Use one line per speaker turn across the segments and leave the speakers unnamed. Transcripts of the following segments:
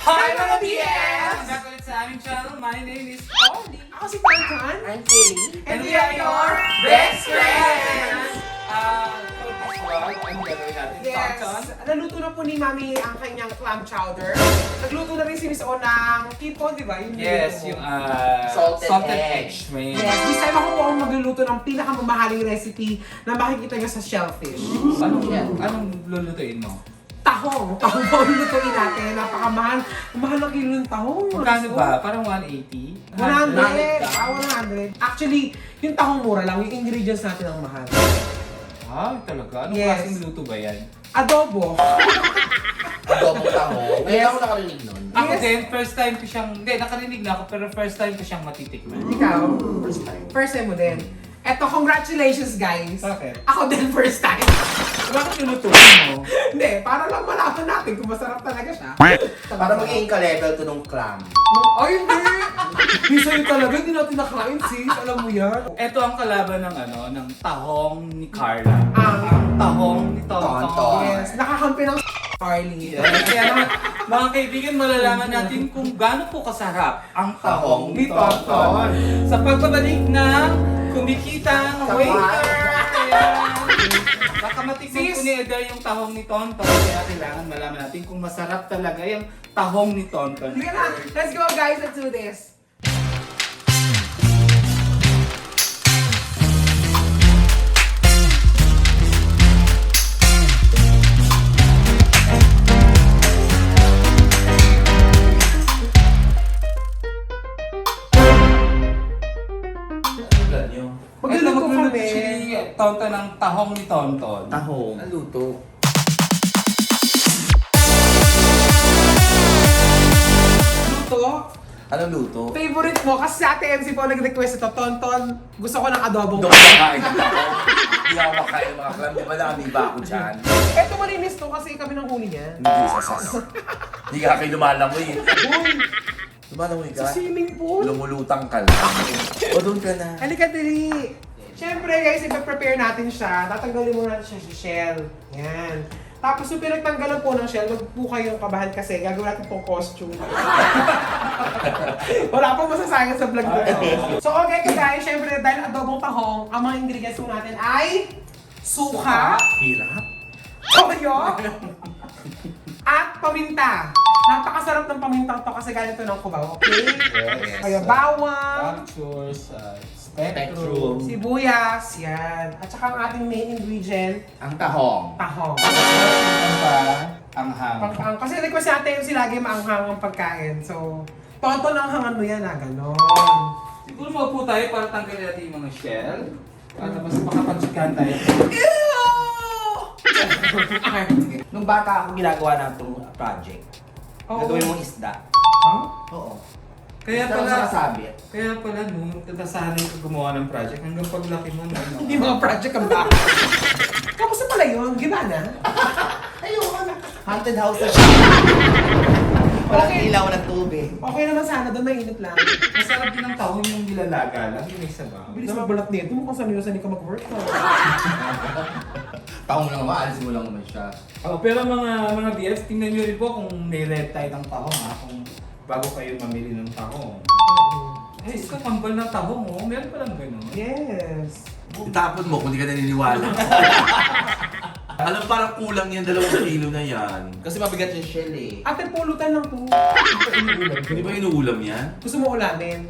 Hi mga
BS!
Back ulit sa aming channel. My name is Paulie.
Ako si Pankan.
I'm Kelly.
And we are your best friends!
For this vlog, ano gagawin natin?
Yes,
Tonton.
naluto na po ni Mami ang kanyang clam chowder. Nagluto na rin si Miss O ng hipon, di ba? Yung
Yes,
niluto
yung
mo.
Salted egg.
May...
Yes, this time ako po ang magluluto ng pinakamamahaling recipe na makikita nyo sa shellfish.
Anong lulutuin mo?
Tahong! Tahong po ang lulutuin natin. Napakamahal. Mahal na kilo ng tahong.
Magkano
So,
ba? Parang 180?
100. Actually, yung tahong mura lang. Yung ingredients natin ang mahal.
Ah, talaga? Anong
Yes.
klaseng luto ba yan?
Adobo.
Adobong taho. Ngayon ako nakarinig nun.
Ako
Yes.
din, first time ko siyang... Hindi, nakarinig na ako, pero first time ko siyang matitikman.
Ikaw?
First time.
First time mo din. Eto, congratulations guys.
Bakit?
Ako din first time.
Bakit lulutuin mo?
Hindi, para lang malaman natin kung masarap talaga siya.
Para maging ka-level to nung clam.
Ay, hindi! Hindi sa'yo talaga, hindi natin nakain sis. Alam mo yan.
Ito ang kalaban ng ng tahong ni Carla.
Ang
tahong ni
Tonton.
Tonton.
Yes, nakakampi ng Carly.
Yes. Kaya naman, mga kaibigan, malalaman natin kung gaano po kasarap ang tahong ni Tonton. Sa pagbabalik ng kumikitang waiter. Ayan. Baka matikman
Sis.
po ni Eder yung tahong ni Tonton. Kaya kailangan malaman natin kung masarap talaga yung tahong ni Tonton.
Sige na, let's go guys, let's do this. Magluluto kami.
Si Tonton ng tahong ni Tonton.
Tahong. Naluto.
Luto.
Anong luto?
Favorite mo, kasi si Ate MC po nag-request ito, Tonton, gusto ko ng adobong
Doon makain ako. Hindi ako makain ng mga clam. Di ba nakamiba ako dyan?
Eto malinis to kasi kami ng huli niyan.
Hindi sasas. Hindi ka kayo lumalangoy.
Uy,
Lumalangoy ka?
sa swimming pool.
Lumulutang ka lang. O doon ka na.
Halika dali. Siyempre guys, ipa-prepare natin siya. Tatanggalin muna natin siya sa shell. Yan. Tapos yung pinagtanggalan po ng shell, wag po kayong kabahan kasi gagawin natin pong costume. Wala pong masasayang sa vlog na to. So okay guys, siyempre dahil adobong tahong, ang mga ingredients po natin ay suka,
Hirap.
toyo, at paminta. Napakasarap ng pamintang to kasi ganito ng kubaw, okay?
Yes.
Kaya bawang,
Captures,
Spectrum.
sibuyas, yan. At saka ang ating main ingredient,
Ang tahong.
tahong.
Anghang.
Kasi request natin yung lagi maanghang ang pagkain. So, tonton ang hangan mo yan, ganon.
Siguro maupo tayo para tanggalin natin yung mga shell. Para mas makapagsikan tayo.
Nung bata ako ginagawa na itong project.
Oo.
Gagawin mong isda.
Huh?
Oo.
Kaya
Isda
pala,
sa kasabit.
kaya pala nung nasanay ko gumawa ng project hanggang paglaki mo na.
Hindi mga project ang baka. Kamusta pala yun? Gimana?
Ayun. Haunted house na siya. Walang
Okay.
ilaw ng tubig.
Okay naman sana, doon mainit lang.
Masarap din ang tahong yung nilalaga lang, yung may sabaw.
Bilis magbalat nito, mukhang sanay ka mag-work.
Tahong lang naman. Alisin mo lang naman siya.
Oh, pero mga BFs, tingnan nyo rin po kung may red tide ng tahong ha, kung bago kayo mamili ng tahong. Ay, ito kambal na tahong oh, meron palang gano'n.
Yes.
Itapon mo kung di ka naniniwala. Alam, parang kulang yan, 2 kilo na yan.
Kasi mabigat yung shell eh.
Ate, pulutan lang to.
Hindi ba inuulam yan?
Gusto mo ulamin?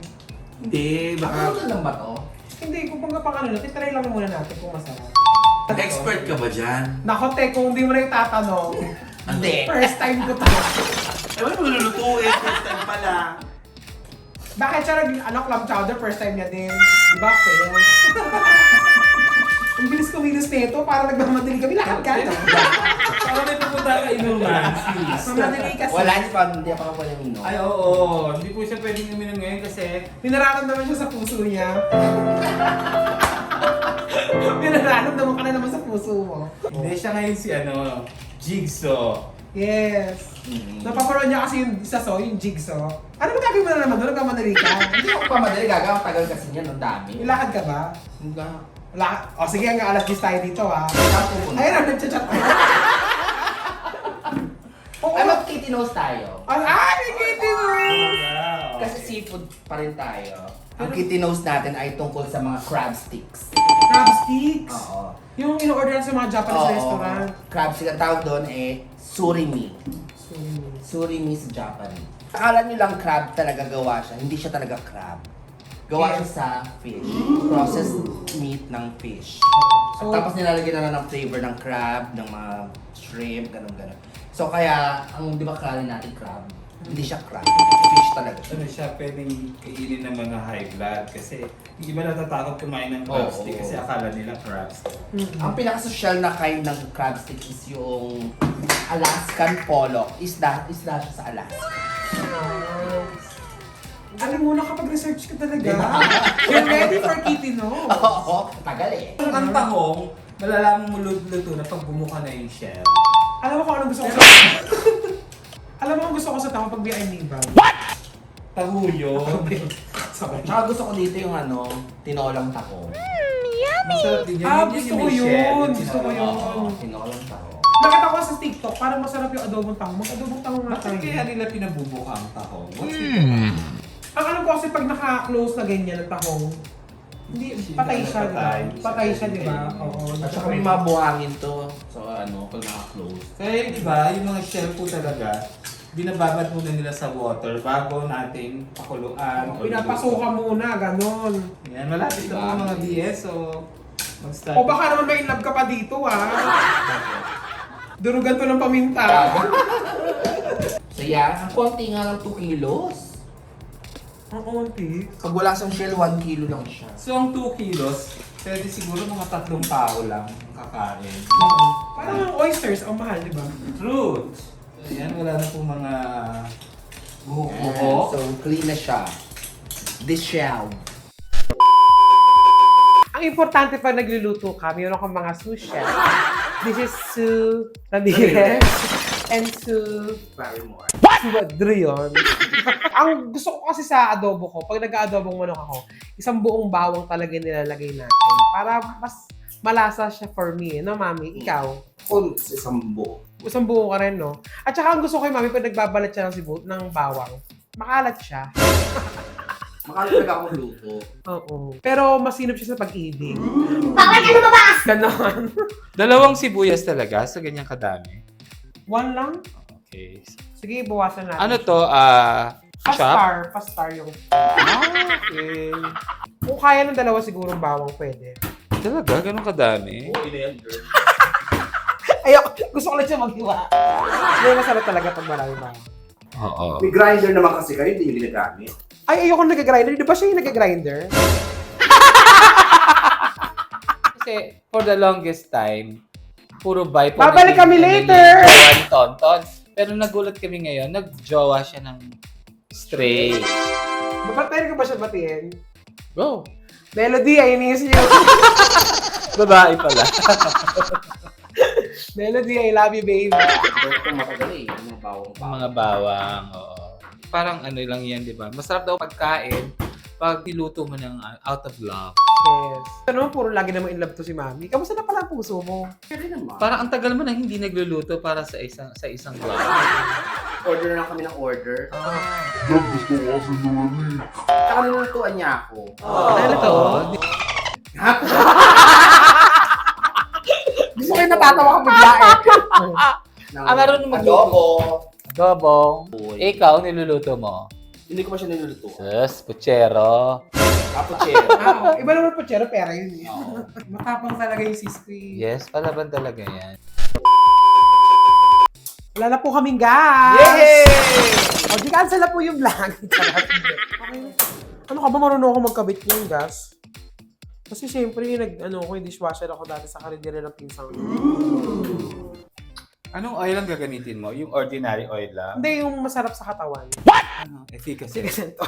Hindi, baka...
Ano lang ba to?
Hindi, kung pang ano natin, try lang muna natin kung masarap.
Expert ka ba dyan?
Nako, te, kung hindi mo na itatanong,
Hindi.
first time ko to.
Eh, ano malulutuin? First time pala.
Bakit siya clam chowder, first time niya din. Diba, fail? Ang bilis kumilos nito, para nagmamadali kami. Lakad ka, no?
Para may pupunta ka inuman, sis.
Mamadali kasi.
Wala, hindi pa ako pala nino.
Ay, oo. Hindi po siya pwedeng uminom ngayon kasi
May nararamdaman siya sa puso niya. May nararamdaman ka na naman sa puso mo.
hindi siya ngayon si Jigsaw.
Yes. Napaparoon niya kasi yung isa yung jigsaw. Ano ba gagawin mo na naman doon? Nagmamadali ka?
Hindi ako pa madali gagawin. Tagal kasi niyan, ang dami.
Ilakad ka ba?
Hindi.
Wala. O sige, hanggang alas 10 tayo dito ha.
Saan pupunta?
Ayun na, nagchat-chat. Oo.
Ay, mag-kitty nose tayo.
Ay,
seafood pa rin tayo. Ang kitty nose natin ay tungkol sa mga crab sticks.
Crab sticks.
Oo.
Yung in-order sa mga Japanese restaurant.
Crab stick, ang tawag doon eh surimi. Surimi sa Japanese. Akala nyo lang crab talaga gawa siya. Hindi siya talaga crab. Gawa siya sa fish. Processed meat ng fish.
So,
Tapos nilalagyan na lang ng flavor ng crab, ng mga shrimp, ganun-ganun. So kaya, ang di ba akala natin crab? Hindi siya crab. Fish talaga siya.
Ano siya, pwedeng kainin ng mga high blood kasi yung iba natatakot kumain ng crab
Oo.
stick kasi akala nila crab stick.
Ang pinaka-social na kind ng crab stick is yung Alaskan pollock. Isda siya sa Alaska.
alam mo, nakapag-research ka talaga. You're ready for kitty nose.
Oo, tagal eh.
Ang tahong, malalaman mo luto na pag bumuka na yung shell.
Alam mo kung anong gusto ko sa... Alam mo kung gusto ko sa tao pag BI bag.
Tahuyo.
Sorry.
Tsaka gusto ko dito yung tinolang tako.
Masarap din yan.
Gusto ko yun. Gusto ko yun.
Oo, tinolang tako.
Nakita ko sa TikTok, parang masarap yung adobong tango. Mag-adobong tango nga
Bakit
tayo.
kaya nila pinabubuka ang tahong? What's with that?
Ang alam ko kasi pag naka-close na ganyan ng tahong, hindi, patay siya, di ba? Patay siya, di ba? Oo.
At saka may mga buhangin to. So pag naka-close.
Kaya di ba, yung mga shell po talaga, binababad muna nila sa water bago nating pakuluan.
Pinapasukan muna, ganon.
Yan, malapit na po mga BS, so mag-start.
O baka naman may in love ka pa dito, Durugan to ng paminta.
So yan, ang konti nga lang 2 kilos.
Ang konti.
Pag wala sang shell, 1 kilo lang siya.
So ang 2 kilos, pwede siguro mga 3 tao lang ang kakain.
Parang ang oysters, ang mahal, di ba?
Fruit! So yan, wala na po mga buhok.
So clean na siya. Dishell.
Ang importante pag nagluluto ka, mayroon kang mga sous chef. This is Sue Ramirez and Sue
Barrymore.
Madrion. Ang gusto ko kasi sa adobo ko, pag nag-aadobong manok ako, isang buong bawang talaga nilalagay natin. Para mas malasa siya for me. No, Mami? Ikaw?
Kung sa isang buo.
Isang buo ka rin, no? At saka ang gusto ko kay Mami, pag nagbabalat siya ng bawang, makalat siya.
Makalalag akong luto.
Oo. Pero masinop siya sa pag-ibig. Bakit ano ba? Ganon.
Dalawang sibuyas talaga sa ganyang kadami.
One lang?
Okay.
Sige, bawasan natin.
Ano to? Chop?
Pastar yung...
Okay.
Kung kaya ng dalawa sigurong bawang, pwede.
Talaga? Ganun kadami?
Oo, ina yan, girl.
Ayok, gusto ko lang siya maghiwa. Hindi, masarap talaga pag marami bawang.
Oo.
May grinder naman kasi kayo, hindi yung ginagamit.
Ay, ayoko nag-grinder. Di ba siya yung nag-grinder?
Kasi for the longest time, puro buy po.
Babalik kami later!
Tontons. Pero nagulat kami ngayon, nag-jowa siya ng stray.
Ba't ko ba siya batiin?
Go!
Melody, I miss you.
Babae pala.
Melody, I love you, babe.
Ito matagal eh. Yung bawang pa.
Mga bawang, oo. Parang ano lang yan, di ba? Masarap daw pagkain pag niluto mo ng out of love.
Yes. Ano, puro lagi naman in love to si Mami. Kamusta na pala ang puso mo?
Pwede naman.
Parang ang tagal mo na hindi nagluluto para sa isang vlog.
Order na kami ng order.
Gusto ko kasi naman eh.
Saka nilutuan niya ako.
Ano to?
Gusto ko yung natatawa ka bigla eh.
Ah, meron magluto.
Adobo.
Dobong.
Uy.
Ikaw, niluluto mo?
Hindi ko pa siya nilulutuan.
Sus, puchero.
Cappuccino.
Iba naman po, Chero, pera yun eh. Matapang talaga yung siski.
Yes, palaban talaga yan.
Wala na po kaming gas!
Yay!
O, di cancel na po yung vlog. Okay. Ano ka ba, marunong ako magkabit ng gas? Kasi syempre, yung dishwasher ako dati sa karindere ng pinsang.
Anong oil ang gagamitin mo? Yung ordinary oil lang?
Hindi, yung masarap sa katawan.
Ano? Efficacy.
Sige, sento.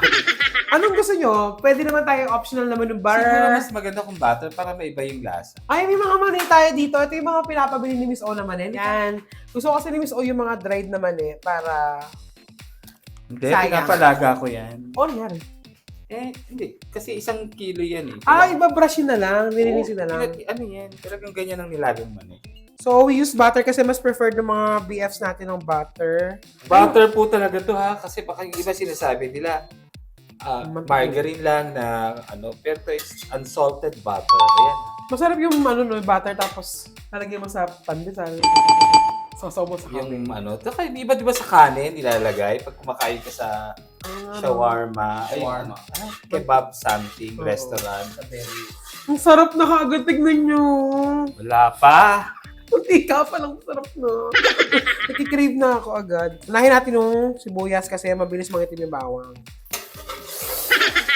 Anong gusto nyo? Pwede naman tayo optional naman ng bar.
Siguro mas maganda kung butter para maiba yung lasa.
Ay, may mga mani tayo dito. Ito yung mga pinapabili ni Miss O na mani. Yan. Gusto ko kasi ni Miss O yung mga dried na mani para...
Hindi,
Sayang.
pinapalaga ko yan.
O, nangyari.
Hindi. Kasi 1 kilo yan eh.
Ah, iba-brush yun na lang. Nilinisin na lang.
Ano yan? Talagang ganyan ang nilagang mani.
So, we use butter kasi mas preferred ng mga BFs natin ng butter.
Butter po talaga to ha. Kasi baka yung iba sinasabi nila, margarine lang na pero it's unsalted butter. Ayan.
Masarap yung butter tapos lalagyan mo sa pandesal. Sasaw mo sa
Yung
kanin.
di ba sa kanin nilalagay pag kumakain ka sa shawarma, kebab something,
Oo.
restaurant.
Ang sarap na kaagad, tignan nyo.
Wala pa.
Kunti ka pa lang, sarap na. Nakikrave na ako agad. Unahin natin yung sibuyas kasi mabilis mangitim yung bawang.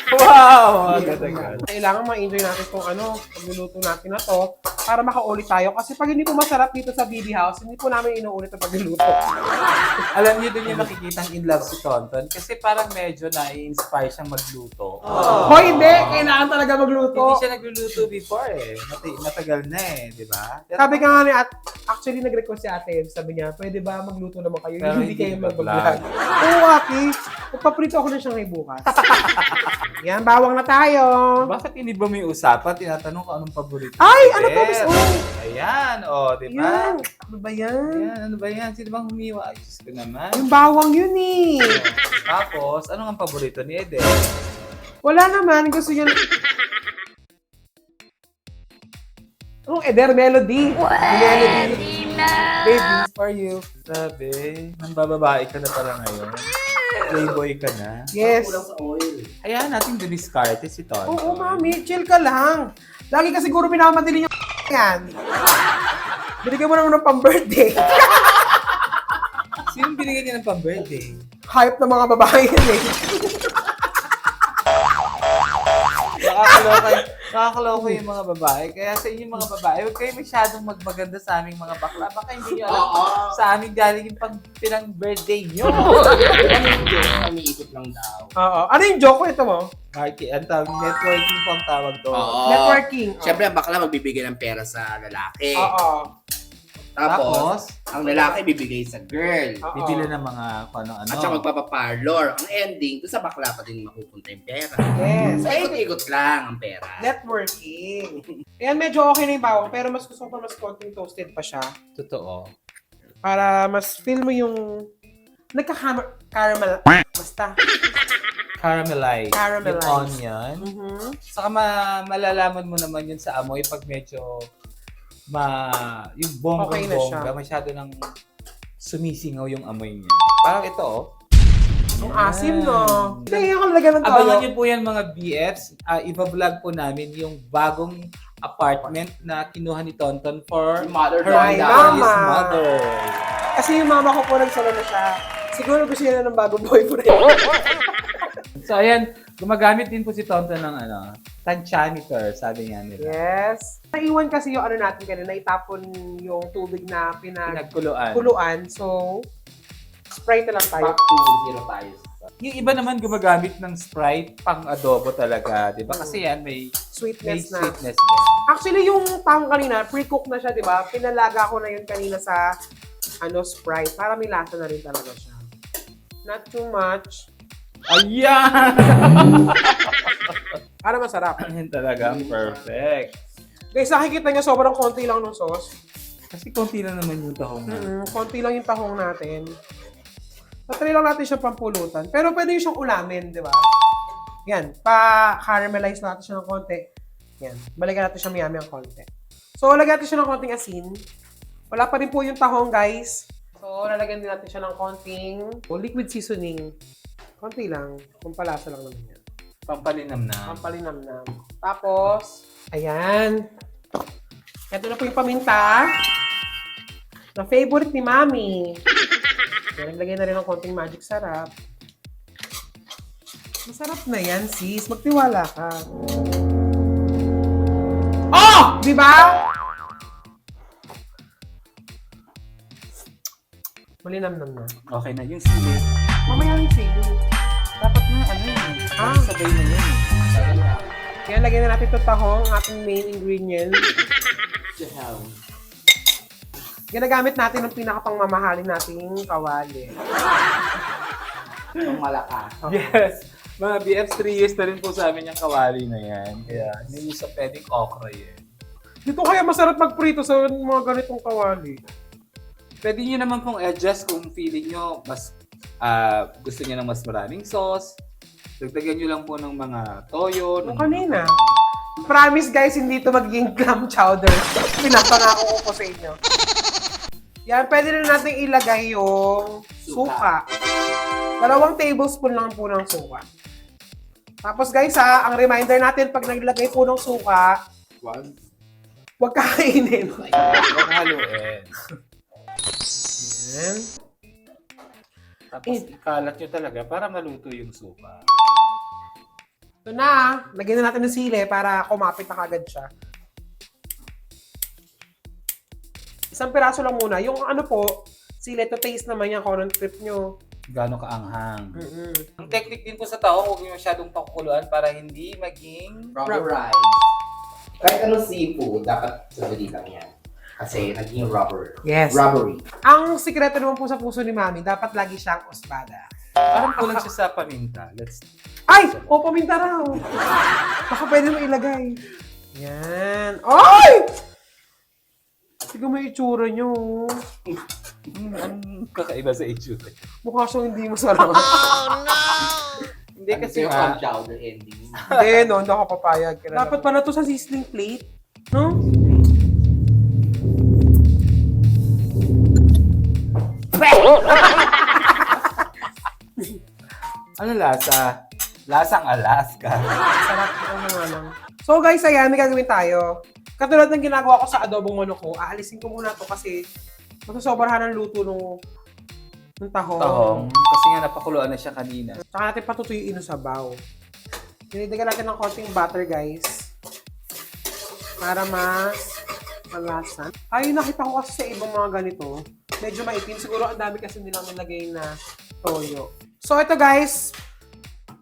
Wow! Agad-agad.
Kailangan ma-enjoy natin itong pagluluto natin na to para makaulit tayo. Kasi pag hindi po masarap dito sa BB House, hindi po namin inuulit ang pagluluto.
Alam niyo din yung makikitang in love si Tonton kasi parang medyo na-inspire siyang magluto.
Hoy, hindi! Kailangan talaga magluto.
Hindi siya nagluluto before matagal na di ba?
Sabi ka nga ni actually nag-request si ate, sabi niya, pwede ba magluto naman kayo?
Pero
Hindi
hindi
kayo
mag-vlog.
mag-vlog. Oo, Aki. Magpaprito ako ng Shanghai bukas. Yan, bawang na tayo.
Bakit hindi ba may usapan? Tinatanong ko anong paborito.
Ay,
ni
ano to,
Beth.
Miss Oy?
Ayan, di ba?
Yan. Ano ba yan?
Ayan, ano ba yan? Sino bang humiwa? Ay, Diyos ko naman.
Yung bawang yun eh.
Tapos, ano ang paborito ni Eden?
Wala naman. Gusto niya... Anong Eder? Melody. Melody. Baby, for you.
Sabi, nang bababae ka na pala ngayon. Playboy ka na.
Yes.
Kulang sa oil.
Hayaan natin dumiskarte si Tonton.
Oo, mami. Chill ka lang. Lagi ka siguro minamadali niya yan. Binigyan mo naman ng pang-birthday.
Sino binigyan niya ng pang-birthday?
Hype ng mga babae yan eh.
Nakakaloka yung mga babae. Kaya sa inyong mga babae, huwag kayo masyadong magmaganda sa aming mga bakla. Baka hindi nyo alam sa amin galing yung pinang-birthday nyo.
Umiikot lang daw.
Oo. Ano yung joke ko ito mo?
Marky, ang tawag, networking po ang tawag doon.
Oo.
Networking.
Siyempre, ang bakla magbibigay ng pera sa lalaki.
Oo.
Tapos, ang lalaki bibigay sa girl.
Oo.
Bibili ng mga kung ano-ano.
At saka magpapaparlor. Ang ending, doon sa bakla pa din mapupunta yung pera.
Yes.
So, ikot-ikot lang ang pera.
Networking. Ayan, medyo okay na yung bawang, pero mas gusto ko pa mas konting toasted pa siya.
Totoo.
Para mas feel mo yung nagka-caramel. Basta.
Caramelize.
Caramelize.
Yung onion.
Mhm.
Saka malalaman mo naman yun sa amoy pag medyo yung
Okay na siya.
bonggang-bongga, masyado nang sumisingaw yung amoy niya. Parang ito,
Ang asim, no?
Yan.
Kaya yung kalagyan ng toyo.
Abangan niyo po yan mga BFs. Iba-vlog po namin yung bagong apartment na kinuha ni Tonton for
Mother
her
Ay,
and
mama.
his mother.
Kasi yung mama ko po nagsala na siya. Siguro gusto niya na ng bagong boyfriend.
So ayan, gumagamit din po si Tonton ng tantiameter, sabi niya nila.
Yes. Naiwan kasi yung natin kanina, itapon yung tubig na
Pinagkuluan.
pinagkuluan. So, Sprite na lang tayo.
Back to 0 tayo.
Yung iba naman gumagamit ng Sprite pang adobo talaga, di ba? Kasi yan may
Sweetness na.
sweetness din.
Actually, yung tang kanina, pre-cook na siya, di ba? Pinalaga ko na yun kanina sa Sprite. Para may lasa na rin talaga siya. Not too much.
Ayan!
Para masarap.
Ayan talaga, perfect.
Guys, nakikita nyo, sobrang konti lang ng sauce.
Kasi konti na naman yung tahong na.
Konti lang yung tahong natin. Natry lang natin siya pampulutan. Pero pwede yung siyang ulamin, di ba? Yan. Pa-caramelize natin siya ng konti. Yan. Balikan natin siya miyami ang konti. So, lagyan natin siya ng konting asin. Wala pa rin po yung tahong, guys. So, lalagyan din natin siya ng konting liquid seasoning. Konti lang. Kumpalasa lang naman yan.
Pampalinam na.
Pampalinamnam. Tapos, ayan. Ito na po yung paminta. Na favorite ni Mami. Yan, naglagay na rin ng konting magic sarap. Masarap na yan, sis. Magtiwala ka. Oh! Di ba? Malinamnam na.
Okay na. Yung sili.
Mamaya yung sili.
Dapat na yun. Sabay na yun.
Yan, lagyan na natin ito tahong, ating main ingredient. Ginagamit natin ang pinakapangmamahalin nating kawali.
Ang malaka.
Yes. Mga BFs, 3 years na rin po sa amin yung kawali na yan. Kaya hindi sa pwedeng okra yan.
Dito kaya masarap magprito sa mga ganitong kawali.
Pwede nyo naman pong adjust kung feeling nyo mas gusto nyo ng mas maraming sauce. Dagdagan nyo lang po ng mga toyo.
Yung kanina. Promise guys, hindi ito magiging clam chowder. Pinapangako ko po sa inyo. Yan, pwede na natin ilagay yung suka. 2 tablespoon lang po ng suka. Tapos guys ang reminder natin pag naglagay po ng suka, huwag kakainin.
Huwag haluin.
Yan.
Tapos ikalat nyo talaga para maluto yung suka.
Ito na, lagyan na natin ng sili para kumapit na kagad siya. Isang piraso lang muna. Yung ano po, sili, to taste naman yan kung anong trip nyo.
Gano'ng kaanghang.
Mm-mm.
Ang technique din po sa tahong, huwag nyo masyadong pakukuluan para hindi maging...
Rubberize. Kahit anong seafood, dapat sandali lang yan. Kasi naging rubber.
Yes.
Rubbery.
Ang sikreto naman po sa puso ni Mami, dapat lagi siyang osbada.
Parang kulang siya sa paminta. Let's...
Ay! O, paminta raw. Baka pwede mo ilagay. Yan. Ay! Siguro may itsura nyo.
Ang kakaiba sa itsura.
Mukha siyang hindi masarap.
Hindi kasi
yung
nga...
clam chowder ending.
Hindi, no, hindi ako papayag. Dapat pala to sa sizzling plate. No?
Ano lasa? Lasang Alaska.
Sarap ang mga lang. So guys, ayan, may gagawin tayo. Katulad ng ginagawa ko sa adobong manok ko, aalisin ko muna to kasi masusobrahan ng luto ng tahong.
Tahong. Kasi nga napakuluan na siya kanina.
Tsaka natin patutuyuin yung sabaw. Dinidigan natin ng konting butter, guys. Para mas malasan. Ay, nakita ko kasi sa ibang mga ganito. Medyo maitim. Siguro ang dami kasi nilang nilagay na toyo. So ito guys,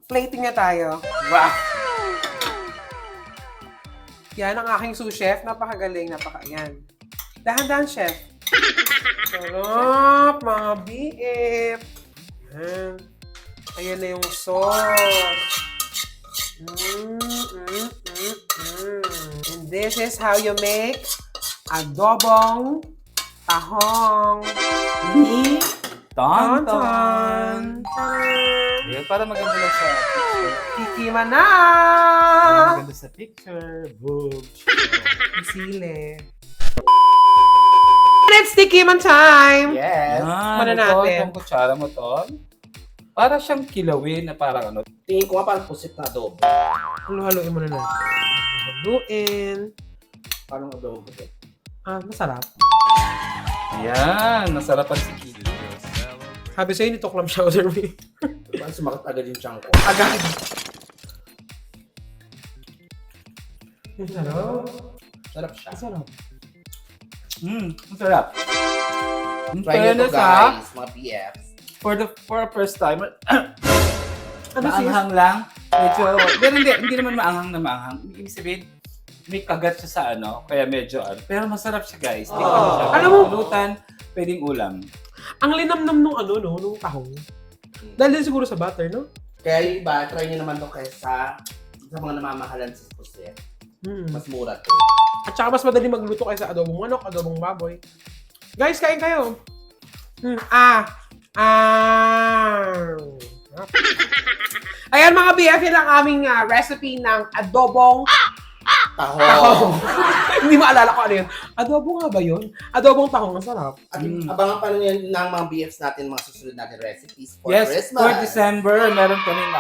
plating na tayo.
Wow!
Yan ang aking sous chef. Napakagaling, yan. Dahan-dahan, chef. Sarap, mga BF. Yan. Ayan na yung sauce. And this is how you make adobong tahong ni
Tonton!
Tonton.
Ayan, para maganda lang sa picture.
Tikiman na!
Maganda sa picture. Boom!
Sile. It's tikiman time!
Yes.
Muna
Ito,
natin.
itong kutsara mo, Ton. Para siyang kilawin na parang ano.
Tingin ko nga parang pusit na adobo.
Halo-haloin muna natin. Haluin.
Parang adobo pusit.
Masarap.
Ayan, nasarapan si Kiki.
Sabi sa'yo, nito clam chowder me.
Parang sumakit agad yung tiyan ko.
Agad. Masarap.
Sarap siya.
Masarap.
Masarap. In
Try nyo to
fairness, ha,
guys, mga BFs.
for a first time,
Ano siya?
maanghang lang. Medyo, pero hindi naman maanghang na maanghang. Ibig sabihin, may kagat siya sa ano, kaya medyo pero masarap siya guys. Tikman mo siya.
Alam mo-
Pulutan, pwedeng ulam.
Ang linamnam nung nung tahong. Dahil din siguro sa butter, no?
Kaya yung iba, try nyo naman to kaysa sa mga namamahalan sa pusit. Mas mura to.
At saka mas madali magluto kaysa adobong manok, adobong baboy. Guys, kain kayo! Ayan mga BF, yun ang aming recipe ng adobong
Tahong.
tahong. Hindi maalala ko ano yun. Adobo nga ba yun? Adobong tahong, masarap.
At abangan pa rin ng mga BFs natin, mga susunod natin recipes for
Yes,
Christmas.
for December, meron kaming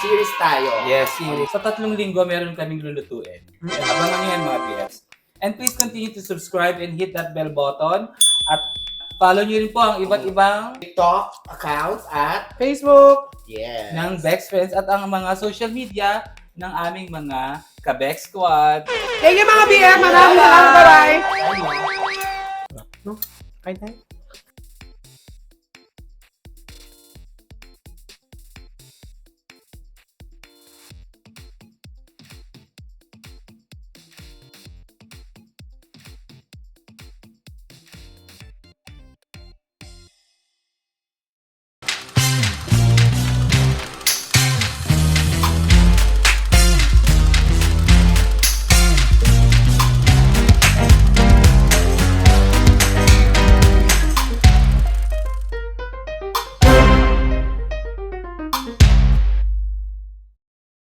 Series tayo.
Yes, series. Sa 3 linggo, meron kaming lulutuin. Abangan nyo yan mga BFs. And please continue to subscribe and hit that bell button. At follow nyo rin po ang iba't ibang
TikTok accounts at
Facebook!
yes.
ng Bex Friends at ang mga social media ng aming mga Kabex Squad.
Thank you mga BF! Maraming salamat! Bye-bye! No? Kain tayo?